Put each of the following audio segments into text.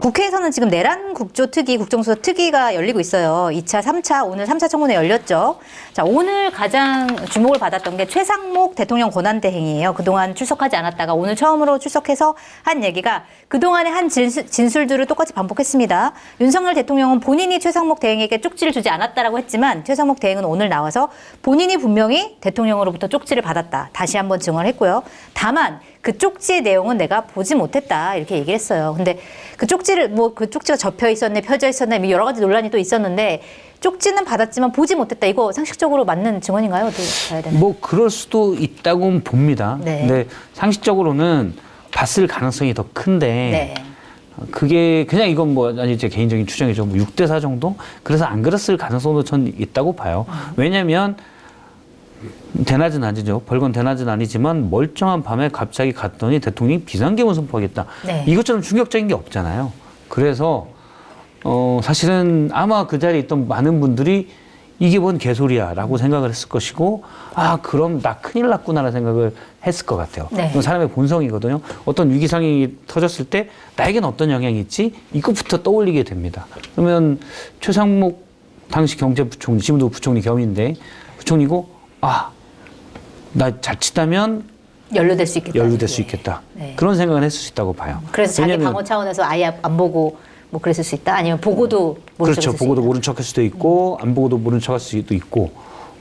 국회에서는 지금 내란 국조특위, 국정수사 특위가 열리고 있어요. 2차, 3차, 오늘 3차 청문회 열렸죠. 자, 오늘 가장 주목을 받았던 게 최상목 대통령 권한대행이에요. 그동안 출석하지 않았다가 오늘 처음으로 출석해서 한 얘기가 그동안의 한 진술들을 똑같이 반복했습니다. 윤석열 대통령은 본인이 최상목 대행에게 쪽지를 주지 않았다라고 했지만 최상목 대행은 오늘 나와서 본인이 분명히 대통령으로부터 쪽지를 받았다. 다시 한번 증언했고요. 다만 그 쪽지의 내용은 내가 보지 못했다 이렇게 얘기를 했어요. 근데 그 쪽지를 그 쪽지가 접혀 있었네, 펴져 있었네, 여러 가지 논란이 또 있었는데 쪽지는 받았지만 보지 못했다. 이거 상식적으로 맞는 증언인가요? 어떻게 봐야 되나요? 뭐 그럴 수도 있다고 봅니다. 네. 근데 상식적으로는 봤을 가능성이 더 큰데 네. 그게 그냥 이건 뭐 아니 제 개인적인 추정이죠. 뭐 6대4 정도? 그래서 안 그랬을 가능성도 전 있다고 봐요. 왜냐하면 대낮은 아니죠. 벌건 대낮은 아니지만 멀쩡한 밤에 갑자기 갔더니 대통령이 비상계엄을 선포하겠다. 네. 이것처럼 충격적인 게 없잖아요. 그래서 사실은 아마 그 자리에 있던 많은 분들이 이게 뭔 개소리야 라고 생각을 했을 것이고 아 그럼 나 큰일 났구나라는 생각을 했을 것 같아요. 네. 이건 사람의 본성이거든요. 어떤 위기 상황이 터졌을 때 나에겐 어떤 영향이 있지? 이것부터 떠올리게 됩니다. 그러면 최상목 당시 경제부총리, 지금도 부총리 겸인데 부총리고 아, 나 자칫하면 연루될 수 있겠다. 연루될 수 있겠다. 네. 그런 생각을 했을 수 있다고 봐요. 그래서 자기 방어 차원에서 아예 안 보고 뭐 그랬을 수 있다? 아니면 보고도 모른 그렇죠. 척했을 수 보고도 있다? 모른 척할 수도 있고 안 보고도 모른 척할 수도 있고.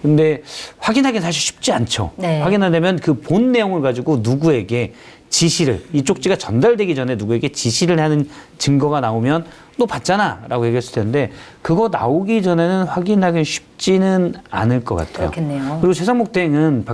근데 확인하기는 사실 쉽지 않죠. 네. 확인하려면 그 본 내용을 가지고 누구에게 지시를 이 쪽지가 전달되기 전에 누구에게 지시를 하는 증거가 나오면 너 봤잖아 라고 얘기했을 텐데 그거 나오기 전에는 확인하기 쉽지는 않을 것 같아요. 그렇겠네요. 그리고 최상목 대행은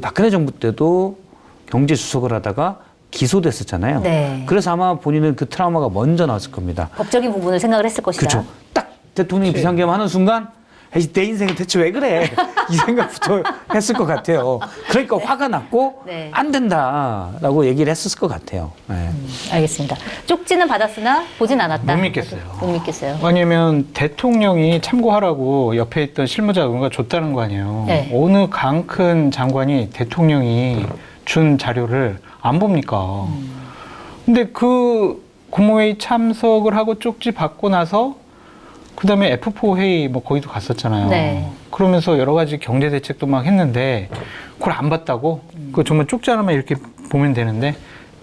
박근혜 정부 때도 경제수석을 하다가 기소됐었잖아요. 네. 그래서 아마 본인은 그 트라우마가 먼저 나왔을 겁니다. 법적인 부분을 생각을 했을 것이다. 그렇죠. 딱 대통령이 비상계엄 하는 순간 에이, 내 인생은 대체 왜 그래? 이 생각부터 했을 것 같아요. 그러니까 화가 났고 네. 안 된다라고 얘기를 했었을 것 같아요. 네. 알겠습니다. 쪽지는 받았으나 보진 않았다. 못 믿겠어요. 못 믿겠어요. 왜냐면 대통령이 참고하라고 옆에 있던 실무자 누군가 줬다는 거 아니에요. 네. 어느 강 큰 장관이 대통령이 준 자료를 안 봅니까? 근데 그 국무회의 참석을 하고 쪽지 받고 나서 그다음에 F4 회의 뭐 거기도 갔었잖아요. 네. 그러면서 여러 가지 경제 대책도 막 했는데 그걸 안 봤다고? 그거 정말 쪽지 하나만 이렇게 보면 되는데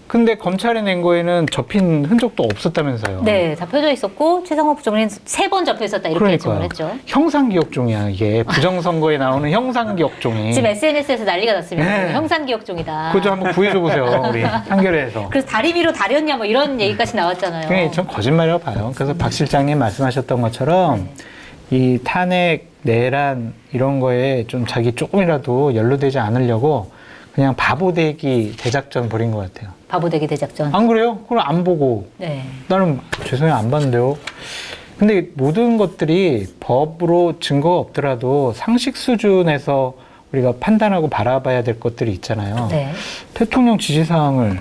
근데 검찰에 낸 거에는 접힌 흔적도 없었다면서요. 네, 다 펴져 있었고 최상목 부총리는 3번 접혀 있었다 이렇게 증언했죠. 형상기억종이야 이게. 부정선거에 나오는 형상기억종이. 지금 SNS에서 난리가 났습니다. 네. 형상기억종이다. 그거 좀 한번 구해줘 보세요. 우리 한겨레에서. 그래서 다리 위로 다렸냐 뭐 이런 얘기까지 나왔잖아요. 그게 전 거짓말이라고 봐요. 그래서 박 실장님 말씀하셨던 것처럼 이 탄핵, 내란 이런 거에 좀 자기 조금이라도 연루되지 않으려고 그냥 바보되기 대작전 벌인 것 같아요. 바보되기 대작전. 안 그래요? 그걸 안 보고 네. 나는 죄송해요 안 봤는데요. 근데 모든 것들이 법으로 증거가 없더라도 상식 수준에서 우리가 판단하고 바라봐야 될 것들이 있잖아요. 네. 대통령 지시사항을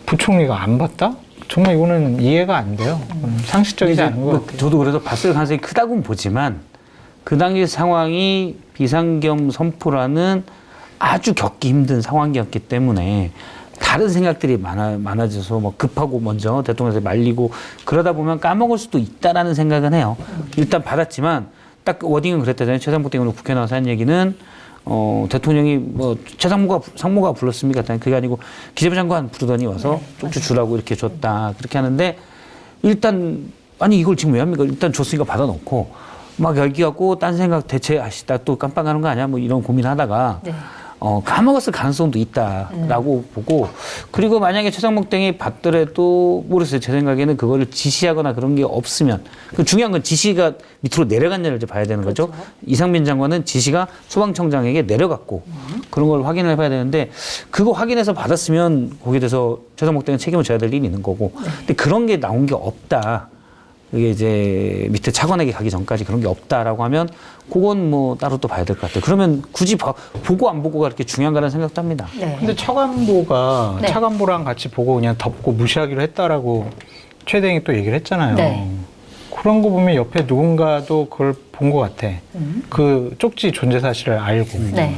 부총리가 안 봤다? 정말 이거는 이해가 안 돼요. 상식적이지 않은 것 같아요. 저도 그래서 봤을 가능성이 크다고는 보지만 그 당시 상황이 비상계엄 선포라는 아주 겪기 힘든 상황이었기 때문에 다른 생각들이 많아져서 뭐 급하고 먼저 대통령한테 말리고 그러다 보면 까먹을 수도 있다라는 생각은 해요. 일단 받았지만 딱 워딩은 그랬다잖아요. 최상목 대행으로 국회 나와서 한 얘기는 대통령이 뭐 상무가 불렀습니까? 그게 아니고 기재부 장관 부르더니 와서 쪽지 주라고 이렇게 줬다. 그렇게 하는데 일단 아니 이걸 지금 왜 합니까? 일단 줬으니까 받아놓고 막 열기하고 딴 생각 대체 하시다 또 깜빡하는 거 아니야? 뭐 이런 고민하다가 네. 까먹었을 가능성도 있다라고 보고 그리고 만약에 최상목 대행이 받더라도 모르겠어요. 제 생각에는 그거를 지시하거나 그런 게 없으면 그 중요한 건 지시가 밑으로 내려갔냐를 이제 봐야 되는 거죠. 그렇죠. 이상민 장관은 지시가 소방청장에게 내려갔고 그런 걸 확인을 해봐야 되는데 그거 확인해서 받았으면 거기에 대해서 최상목 대행은 책임을 져야 될 일이 있는 거고 근데 그런 게 나온 게 없다. 이게 이제 밑에 차관에게 가기 전까지 그런 게 없다라고 하면 그건 뭐 따로 또 봐야 될 것 같아요. 그러면 굳이 보고 안 보고가 이렇게 중요한가라는 생각도 합니다. 네. 근데 차관보가 네. 차관보랑 같이 보고 그냥 덮고 무시하기로 했다라고 최 대행이 또 얘기를 했잖아요. 네. 그런 거 보면 옆에 누군가도 그걸 본 것 같아. 그 쪽지 존재 사실을 알고. 네.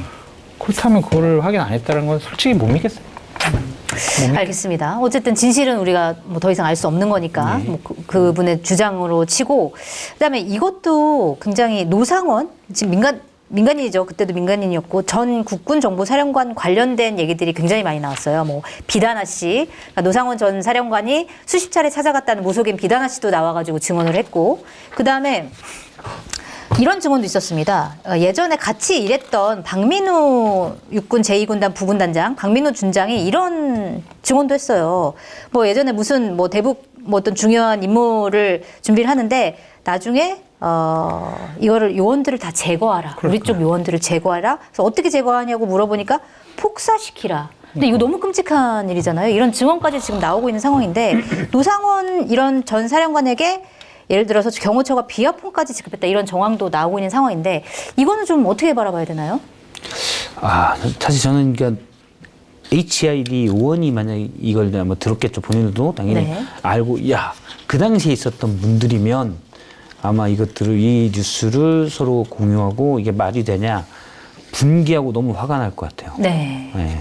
그렇다면 그거를 확인 안 했다는 건 솔직히 못 믿겠어요. 알겠습니다. 어쨌든 진실은 우리가 뭐 더 이상 알 수 없는 거니까 네. 뭐 그분의 주장으로 치고 그다음에 이것도 굉장히 노상원 지금 민간인이죠. 그때도 민간인이었고 전 국군정보사령관 관련된 얘기들이 굉장히 많이 나왔어요. 뭐 비다나 씨, 그러니까 노상원 전 사령관이 수십 차례 찾아갔다는 무속인 비다나 씨도 나와가지고 증언을 했고 그다음에 이런 증언도 있었습니다. 예전에 같이 일했던 박민우 육군 제2군단 부군단장, 박민우 준장이 이런 증언도 했어요. 뭐 예전에 무슨 뭐 대북 뭐 어떤 중요한 임무를 준비를 하는데 나중에 이거를 요원들을 다 제거하라. 우리 쪽 요원들을 제거하라. 그래서 어떻게 제거하냐고 물어보니까 폭사시키라. 근데 이거 너무 끔찍한 일이잖아요. 이런 증언까지 지금 나오고 있는 상황인데 노상원 이런 전 사령관에게 예를 들어서 경호처가 비하폰까지 지급했다 이런 정황도 나오고 있는 상황인데 이거는 좀 어떻게 바라봐야 되나요? 사실 저는 그러니까 HID 의원이 만약 이걸 아마 들었겠죠. 본인들도 당연히 네. 알고 그 당시에 있었던 분들이면 아마 이것들을 이 뉴스를 서로 공유하고 이게 말이 되냐 분개하고 너무 화가 날 것 같아요. 네. 네.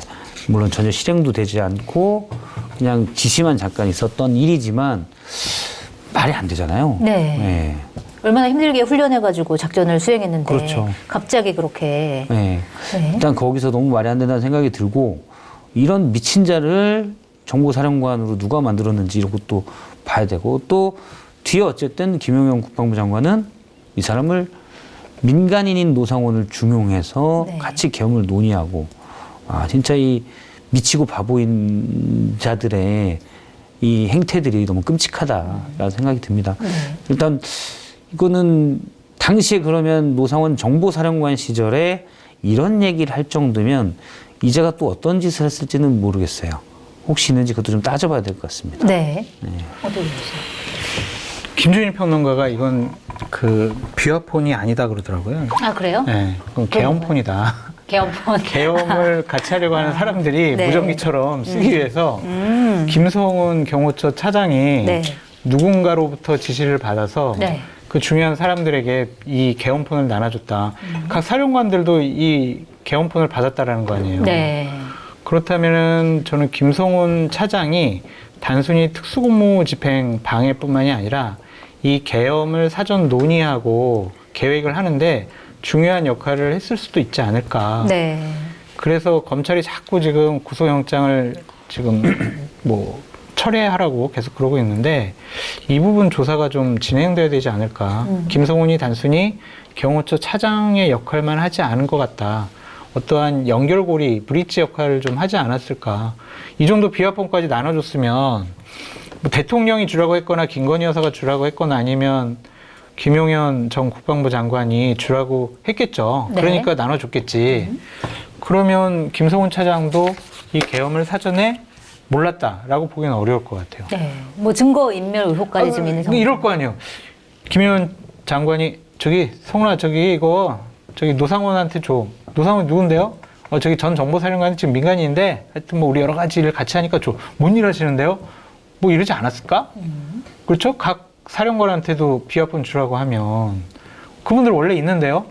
물론 전혀 실행도 되지 않고 그냥 지시만 잠깐 있었던 일이지만 말이 안 되잖아요. 네. 얼마나 힘들게 훈련해가지고 작전을 수행했는데 그렇죠. 갑자기 그렇게 네. 네. 일단 거기서 너무 말이 안 된다는 생각이 들고 이런 미친 자를 정보사령관으로 누가 만들었는지 이런 것도 봐야 되고 또 뒤에 어쨌든 김용현 국방부 장관은 이 사람을 민간인인 노상원을 중용해서 네. 같이 계엄을 논의하고 진짜 이 미치고 바보인 자들의 이 행태들이 너무 끔찍하다라는 생각이 듭니다. 일단 이거는 당시에 그러면 노상원 정보사령관 시절에 이런 얘기를 할 정도면 이제가 또 어떤 짓을 했을지는 모르겠어요. 혹시 있는지 그것도 좀 따져봐야 될 것 같습니다. 네. 어떻게 보세요? 김준일 평론가가 이건 그 비화폰이 아니다 그러더라고요. 아 그래요? 네, 그건 계엄폰이다. 계엄폰. 계엄을 같이 하려고 하는 사람들이 네. 무전기처럼 쓰기 위해서 김성훈 경호처 차장이 네. 누군가로부터 지시를 받아서 네. 그 중요한 사람들에게 이 계엄폰을 나눠줬다. 각 사령관들도 이 계엄폰을 받았다라는 거 아니에요. 네. 그렇다면은 저는 김성훈 차장이 단순히 특수공무 집행 방해뿐만이 아니라 이 계엄을 사전 논의하고 계획을 하는데 중요한 역할을 했을 수도 있지 않을까. 네. 그래서 검찰이 자꾸 지금 구속영장을 지금 뭐 철회하라고 계속 그러고 있는데 이 부분 조사가 좀 진행돼야 되지 않을까. 김성훈이 단순히 경호처 차장의 역할만 하지 않은 것 같다. 어떠한 연결고리, 브릿지 역할을 좀 하지 않았을까. 이 정도 비화폰까지 나눠줬으면 뭐 대통령이 주라고 했거나 김건희 여사가 주라고 했거나 아니면 김용현 전 국방부 장관이 주라고 했겠죠. 네. 그러니까 나눠줬겠지. 그러면 김성훈 차장도 이 계엄을 사전에 몰랐다라고 보기는 어려울 것 같아요. 네. 뭐 증거 인멸 의혹까지 좀 있는 상황. 이럴 거 아니에요. 김용현 장관이 저기 성훈아 저기 노상원한테 줘. 노상원 누군데요? 저기 전 정보사령관이 지금 민간인인데 하여튼 뭐 우리 여러 가지 일을 같이 하니까 줘. 뭔 일 하시는데요? 뭐 이러지 않았을까? 그렇죠? 각 사령관한테도 비화폰 주라고 하면 그분들 원래 있는데요?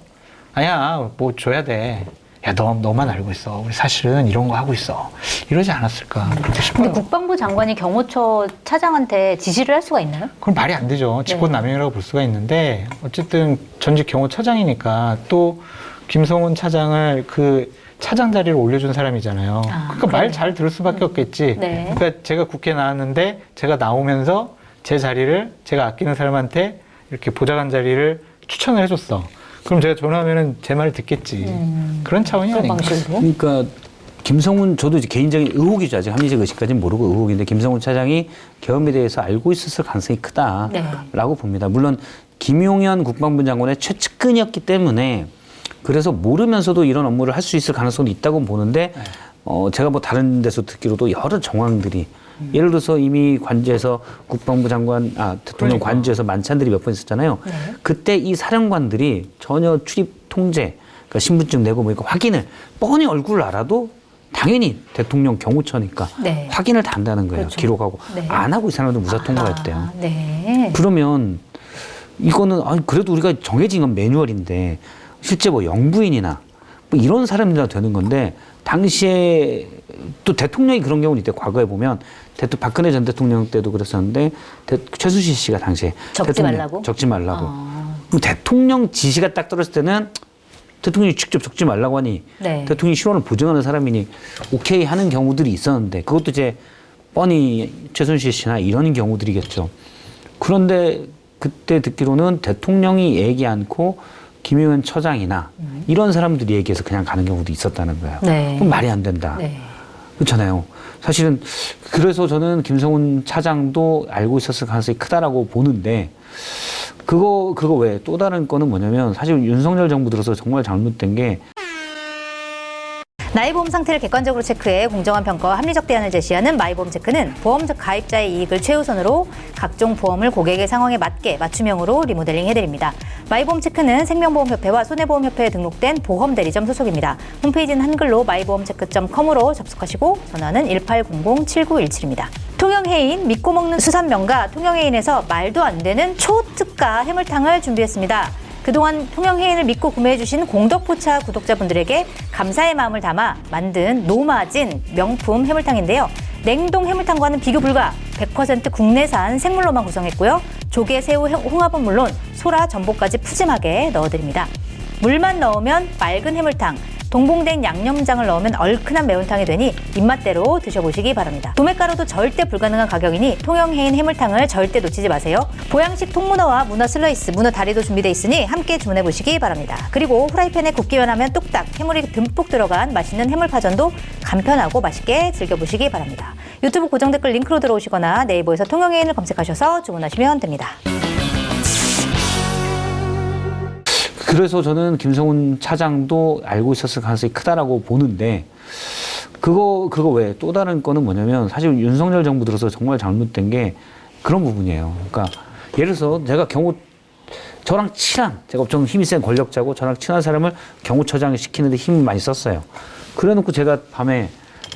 아니야 뭐 줘야 돼. 야 너만 알고 있어. 우리 사실은 이런 거 하고 있어. 이러지 않았을까? 그렇게 싶어요. 근데 국방부 장관이 경호처 차장한테 지시를 할 수가 있나요? 그건 말이 안 되죠. 직권남용이라고 볼 수가 있는데 어쨌든 전직 경호처장이니까 또 김성훈 차장을 그 차장 자리로 올려준 사람이잖아요. 그러니까 말 잘 들을 수밖에 없겠지. 네. 그러니까 제가 국회 나왔는데 제가 나오면서 제 자리를 제가 아끼는 사람한테 이렇게 보좌관 자리를 추천을 해줬어. 그럼 제가 전화하면은 제 말 듣겠지. 그런 차원이 그런 아닌가. 방식으로. 그러니까 김성훈 저도 이제 개인적인 의혹이죠. 아직 합리적 의식까지는 모르고 의혹인데 김성훈 차장이 계엄에 대해서 알고 있었을 가능성이 크다라고 봅니다. 물론 김용현 국방부 장관의 최측근이었기 때문에 그래서 모르면서도 이런 업무를 할 수 있을 가능성이 있다고 보는데 제가 뭐 다른 데서 듣기로도 여러 정황들이 예를 들어서 이미 관저에서 국방부 장관, 대통령 그러니까. 관저에서 만찬들이 몇 번 있었잖아요. 네. 그때 이 사령관들이 전혀 출입 통제, 그러니까 신분증 내고 뭐 이거 확인을 뻔히 얼굴을 알아도 당연히 대통령 경호처니까 네. 확인을 다 한다는 거예요. 그렇죠. 기록하고. 네. 안 하고 이 사람들 무사 통과했대요. 네. 그러면 이거는 그래도 우리가 정해진 건 매뉴얼인데 실제 뭐 영부인이나 뭐 이런 사람들이나 되는 건데 당시에 또 대통령이 그런 경우는 있대. 과거에 보면 박근혜 전 대통령 때도 그랬었는데 최순실 씨가 당시에 적지 말라고? 적지 말라고. 그럼 대통령 지시가 딱 떨어졌을 때는 대통령이 직접 적지 말라고 하니 네. 대통령이 실언을 보증하는 사람이니 오케이 하는 경우들이 있었는데 그것도 이제 뻔히 최순실 씨나 이런 경우들이겠죠. 그런데 그때 듣기로는 대통령이 얘기 않고 김용현 처장이나 이런 사람들이 얘기해서 그냥 가는 경우도 있었다는 거예요. 네. 그럼 말이 안 된다. 네. 그렇잖아요. 사실은 그래서 저는 김성훈 차장도 알고 있었을 가능성이 크다라고 보는데 그거 외에 또 다른 거는 뭐냐면 사실 윤석열 정부 들어서 정말 잘못된 게 나이보험 상태를 객관적으로 체크해 공정한 평가와 합리적 대안을 제시하는 마이보험 체크는 보험적 가입자의 이익을 최우선으로 각종 보험을 고객의 상황에 맞게 맞춤형으로 리모델링 해드립니다. 마이보험 체크는 생명보험협회와 손해보험협회에 등록된 보험대리점 소속입니다. 홈페이지는 한글로 마이보험체크.com으로 접속하시고 전화는 1800-7917입니다. 통영해인 믿고 먹는 수산명가 통영해인에서 말도 안 되는 초특가 해물탕을 준비했습니다. 그동안 통영해인을 믿고 구매해주신 공덕포차 구독자분들에게 감사의 마음을 담아 만든 노마진 명품 해물탕인데요. 냉동 해물탕과는 비교 불가 100% 국내산 생물로만 구성했고요. 조개, 새우, 홍합은 물론 소라, 전복까지 푸짐하게 넣어드립니다. 물만 넣으면 맑은 해물탕, 동봉된 양념장을 넣으면 얼큰한 매운탕이 되니 입맛대로 드셔보시기 바랍니다. 도매가로도 절대 불가능한 가격이니 통영해인 해물탕을 절대 놓치지 마세요. 보양식 통문어와 문어 슬라이스, 문어 다리도 준비되어 있으니 함께 주문해보시기 바랍니다. 그리고 후라이팬에 굽기만 하면 뚝딱 해물이 듬뿍 들어간 맛있는 해물파전도 간편하고 맛있게 즐겨보시기 바랍니다. 유튜브 고정 댓글 링크로 들어오시거나 네이버에서 통영해인을 검색하셔서 주문하시면 됩니다. 그래서 저는 김성훈 차장도 알고 있었을 가능성이 크다라고 보는데 그거 외에 또 다른 거는 뭐냐면 사실 윤석열 정부 들어서 정말 잘못된 게 그런 부분이에요. 그러니까 예를 들어서 제가 저랑 친한 제가 좀 힘이 센 권력자고 저랑 친한 사람을 경호처장을 시키는데 힘을 많이 썼어요. 그래놓고 제가 밤에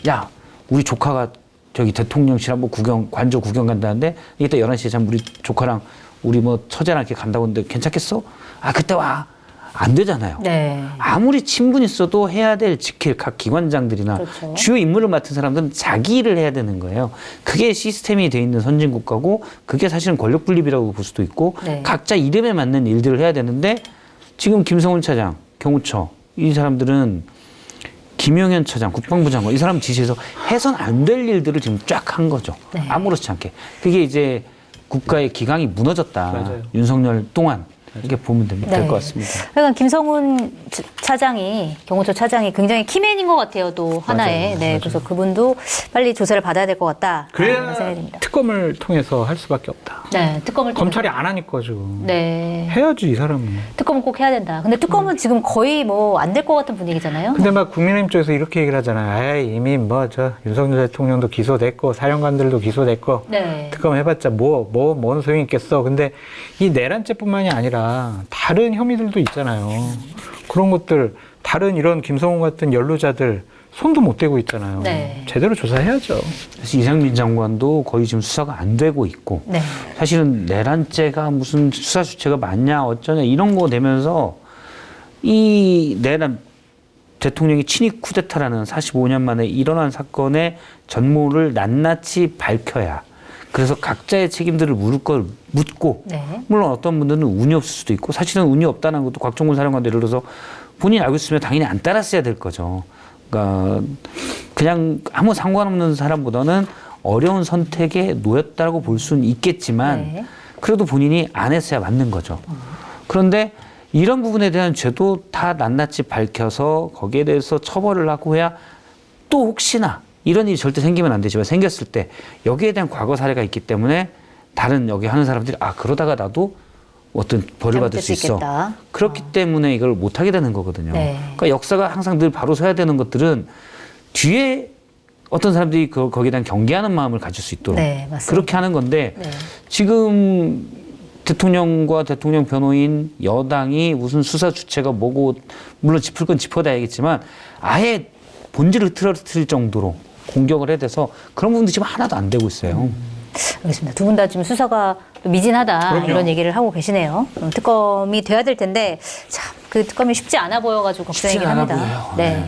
야 우리 조카가 저기 대통령실 한번 관저 구경 간다는데 이때 11시에 참 우리 조카랑 우리 뭐 처제랑 이렇게 간다고 했는데 괜찮겠어? 아 그때 와. 안 되잖아요. 네. 아무리 친분 있어도 해야 될 지킬 각 기관장들이나 그렇죠. 주요 임무를 맡은 사람들은 자기 일을 해야 되는 거예요. 그게 시스템이 돼 있는 선진국가고 그게 사실은 권력 분립이라고 볼 수도 있고 네. 각자 이름에 맞는 일들을 해야 되는데 지금 김성훈 차장, 경호처 이 사람들은 김용현 처장, 국방부 장관 이 사람 지시해서 해선 안 될 일들을 지금 쫙 한 거죠. 네. 아무렇지 않게. 그게 이제 국가의 기강이 무너졌다. 맞아요. 윤석열 동안 이렇게 보면 될 네. 것 같습니다. 그러니까 김성훈 차장이 경호처 차장이 굉장히 키맨인 것 같아요. 또 하나의. 맞아요. 네, 맞아요. 그래서 그분도 빨리 조사를 받아야 될 것 같다. 그래야 생각이 듭니다. 특검을 통해서 할 수밖에 없다. 네, 특검을 검찰이 안 하니까 지금. 네, 해야지 이 사람은. 특검은 꼭 해야 된다. 근데 특검은 지금 거의 뭐 안 될 것 같은 분위기잖아요. 근데 막 국민의힘 쪽에서 이렇게 얘기를 하잖아요. 에이, 이미 뭐 저 윤석열 대통령도 기소됐고 사령관들도 기소됐고 네, 특검 해봤자 뭔 소용이 있겠어. 근데 이 내란죄뿐만이 아니라 다른 혐의들도 있잖아요. 그런 것들 다른 이런 김성훈 같은 연루자들 손도 못 대고 있잖아요. 네. 제대로 조사해야죠. 그래서 이상민 장관도 거의 지금 수사가 안 되고 있고 네, 사실은 내란죄가 무슨 수사 주체가 맞냐 어쩌냐 이런 거 되면서 이 내란 대통령이 친위 쿠데타라는 45년 만에 일어난 사건의 전모를 낱낱이 밝혀야 그래서 각자의 책임들을 물을 걸 묻고 네, 물론 어떤 분들은 운이 없을 수도 있고 사실은 운이 없다는 것도 곽종근 사령관도 예를 들어서 본인이 알고 있으면 당연히 안 따랐어야 될 거죠. 그러니까 그냥 아무 상관없는 사람보다는 어려운 선택에 놓였다고 볼 수는 있겠지만 네. 그래도 본인이 안 했어야 맞는 거죠. 그런데 이런 부분에 대한 죄도 다 낱낱이 밝혀서 거기에 대해서 처벌을 하고 해야 또 혹시나 이런 일이 절대 생기면 안 되지만 생겼을 때 여기에 대한 과거 사례가 있기 때문에 다른 여기 하는 사람들이 아 그러다가 나도 어떤 벌을 받을 수 있어. 있겠다. 그렇기 때문에 이걸 못하게 되는 거거든요. 네. 그러니까 역사가 항상 늘 바로 서야 되는 것들은 뒤에 어떤 사람들이 거기에 대한 경계하는 마음을 가질 수 있도록 네, 맞습니다. 그렇게 하는 건데 네. 지금 대통령과 대통령 변호인 여당이 무슨 수사 주체가 뭐고 물론 짚을 건 짚어놔야겠지만 아예 본질을 틀어뜨릴 정도로 공격을 해대서 그런 부분도 지금 하나도 안 되고 있어요. 알겠습니다. 두 분 다 지금 수사가 또 미진하다 그럼요. 이런 얘기를 하고 계시네요. 특검이 돼야 될 텐데 참 그 특검이 쉽지 않아 보여가지고 걱정이긴 쉽지 않아 합니다. 보여요. 네.